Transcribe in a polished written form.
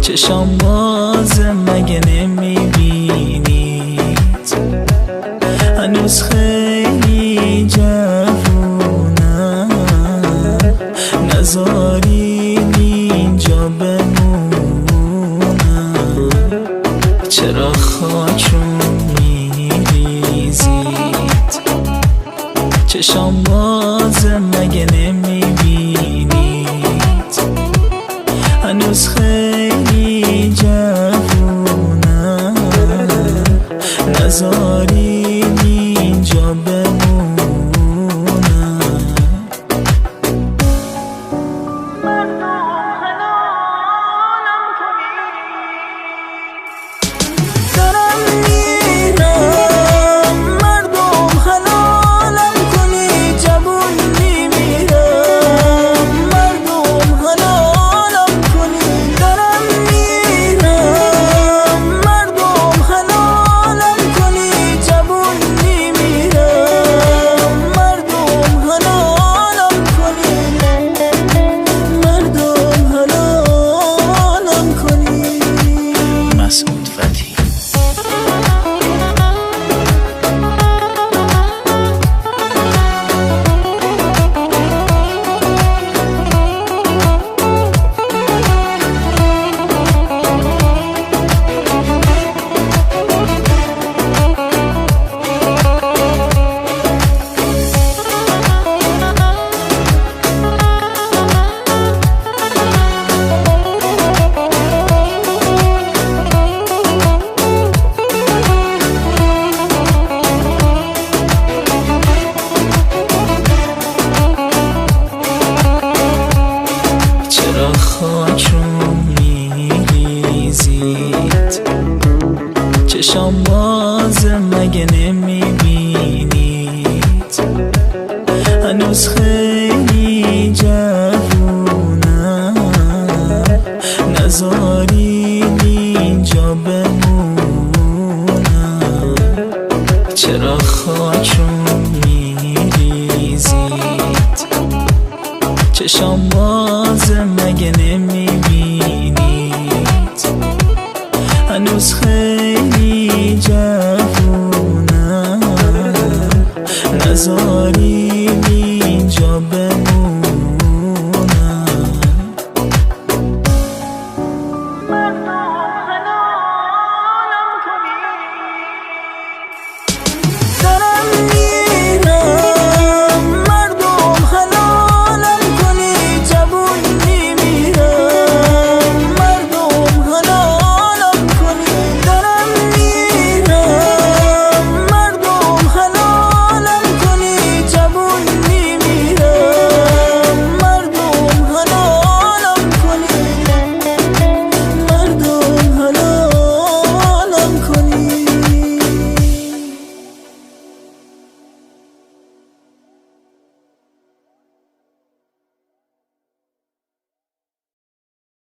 چشام بازه مگه نمیبینید؟ هنوز خیلی جوونم، نذارین اینجا بمونم. چرا خاکم میریزید؟ چشام بازه مگه نمیبینید؟ هنوز خیلی جوونم، نذارین اینجا بمونم. دارم میرم، مردم حلالم کنی، جوون میمیرم، مردم حلالم کنی. دارم میرم، مردم حلالم کنی، جوون میمیرم، مردم حلالم کنی، مردم حلالم کنی. مسعود فتحی. چرا خاکم میریزید؟ چشام بازه مگه نمیبینید؟ هنوز خیلی جوونم، نذارین اینجا بمونم. چرا خاکم میریزید؟ چشام بازه مگه نمیبینید؟ هنوز خیلی